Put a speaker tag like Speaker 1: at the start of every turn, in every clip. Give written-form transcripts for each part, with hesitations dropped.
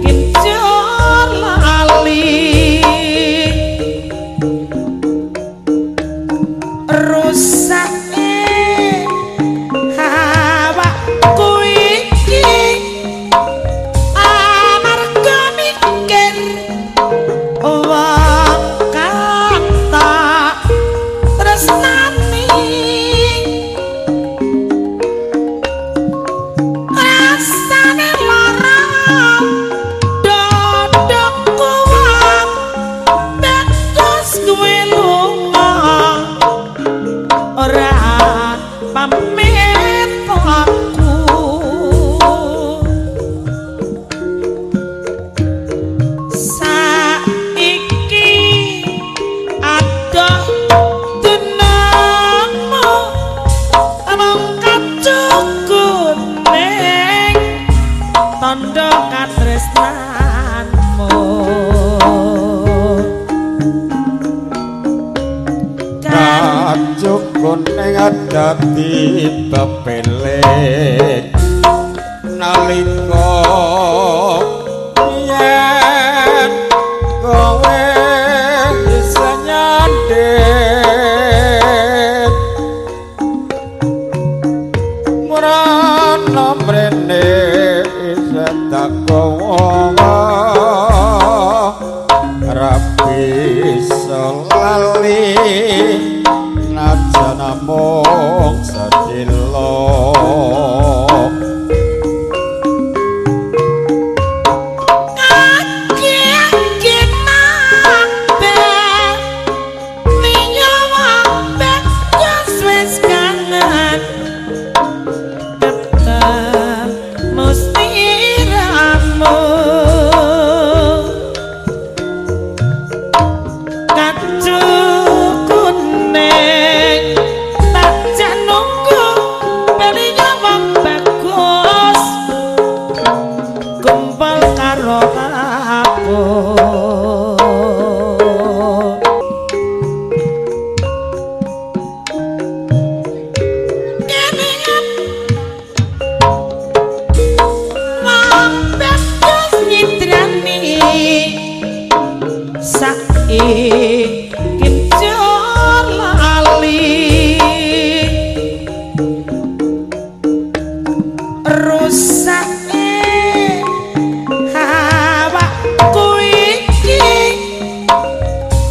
Speaker 1: kincur lali rusak awakku iki amarga mikir wong kang tak tresnani rasane lara dodokku wong betus kuwi lunga ora pamit aku saiki adoh dunengmu among kacukuning tandha katresnanmu
Speaker 2: kuning adati bepelik nalika yen kowe bisa nyandhet murana mrene isa tak kowo rapi lali najana mung sedilo kincur lali rusak awakku iki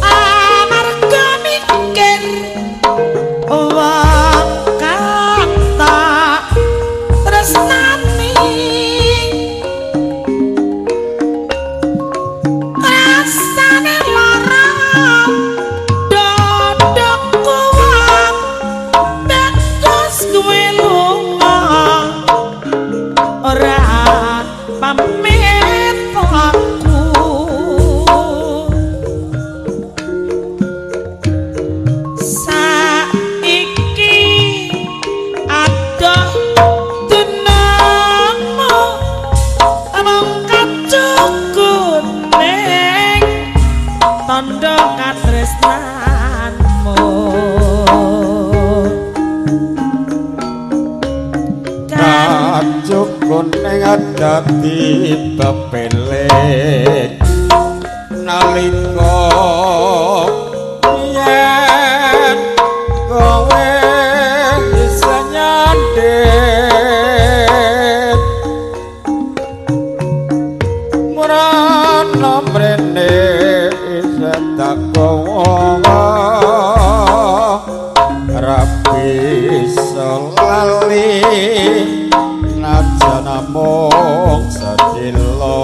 Speaker 2: amarga mikir wong kang tak tresnani rasane lara dodokku wong betus kuwi lunga ora pamit aku saiki adoh dunengmu among kacukuning tandha katresnanmu kuning adati bepelik nalika yen kowe bisa nyandhet murana mrene isa tak kowo rapi lali najana mung sedilo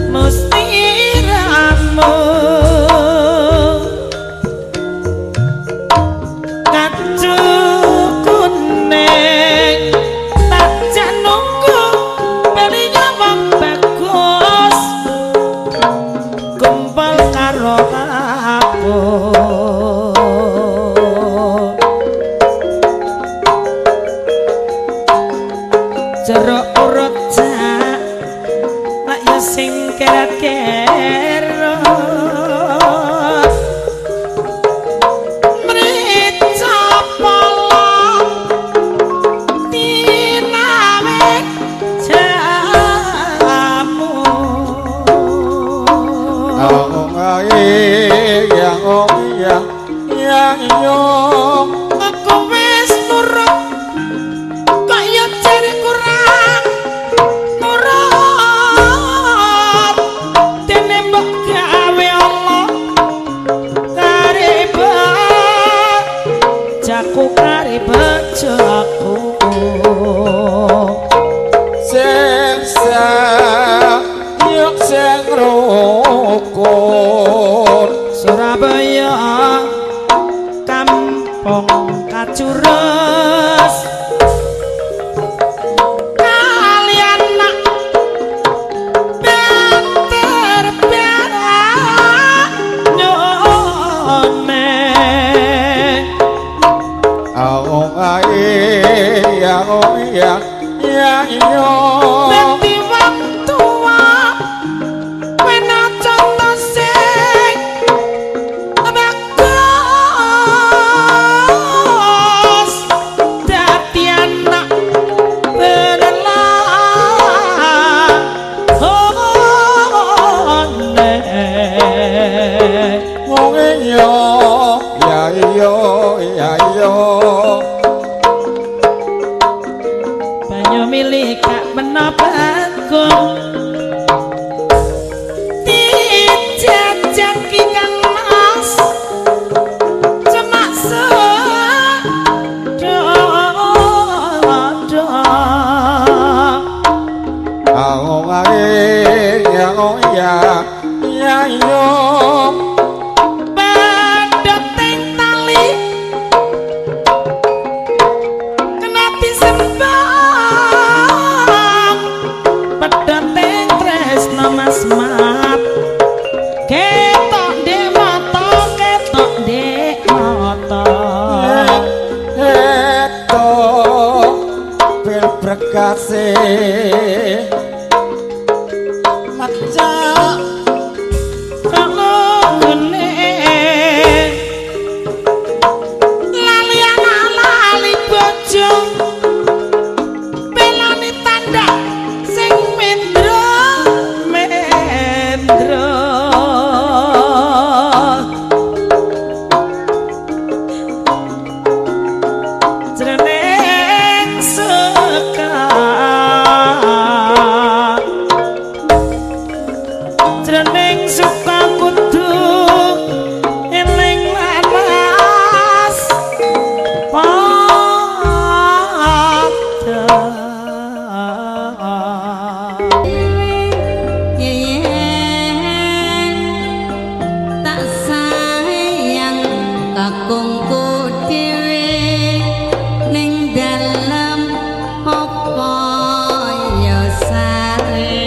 Speaker 1: mesti iramu sing keret-keret mrica polong dinawe jamu yang aku wis nurut kaya jare kurang nurut dene mbok gawe Allah karep jaku karep jaku
Speaker 2: sengsa yuk seng rukun
Speaker 1: Surabaya kampung kacurus kalian nak banter berak nyone nanti waktu wena contoh sing bagus dadi anak benelah
Speaker 2: wong iya ya iya
Speaker 1: banyu milik gak menabagung dijajaki kang mas cemak sedodo
Speaker 2: ya iya
Speaker 1: badhot teng tali kena disembang badhot teng tresno mas mat ketok ndek mata
Speaker 2: eto pil berkase maca
Speaker 1: lali bojo belani tanda sing mendro jroning sekar jroning suka kudu eling laras
Speaker 3: tak sayang kakungku dhewe ning dalem apa ya sare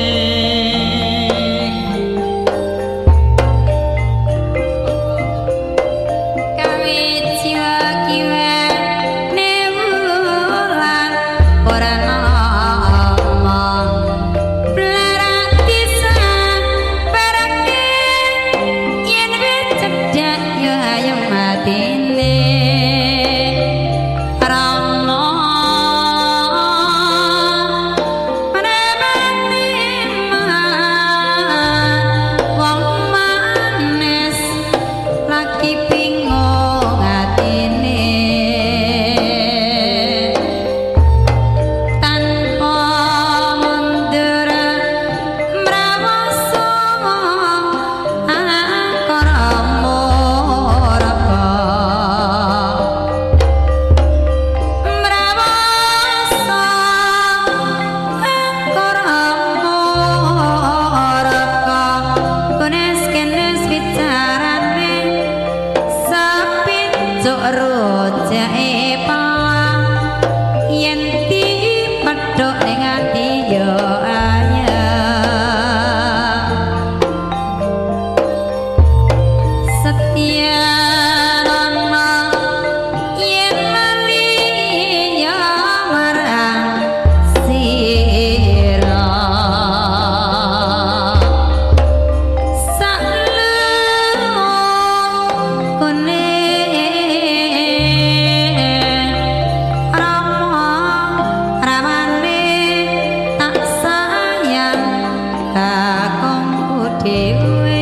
Speaker 3: kakungku dhewe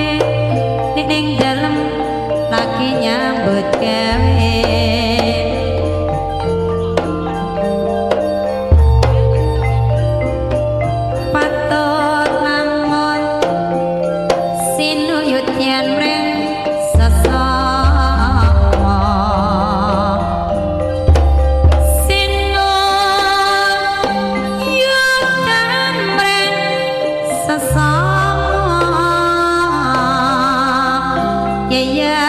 Speaker 3: ning dalem lagi nyambut gawe patut lamun sinuyut yen mring sesama sinuyut yen mring sesama ya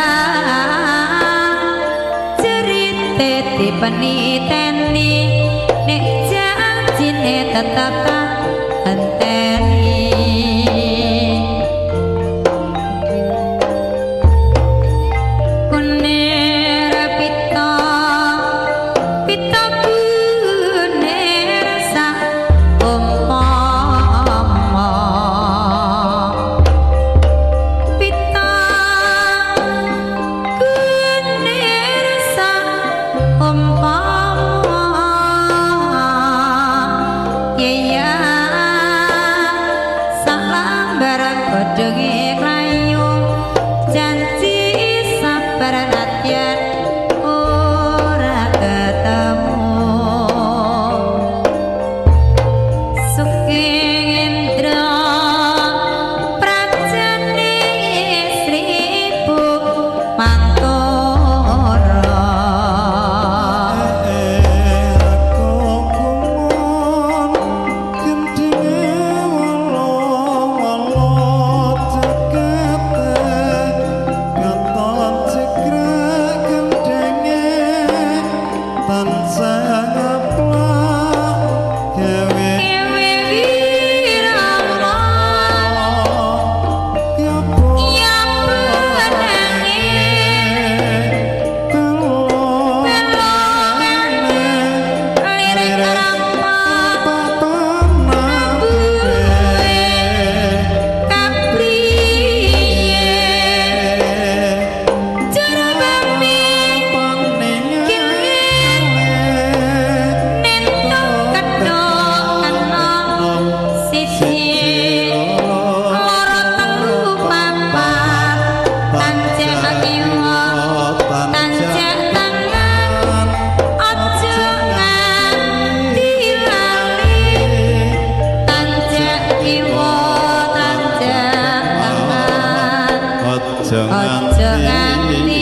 Speaker 3: cerite dipeniteni nek janjine tetep tak enteni kunir pita pita kunir sak umpama pita kunir sak umpama ya salambar godhonge klayu janji sabar nadyan ora ketemu Sukendra prajane Sribu Mantara Ojo nganti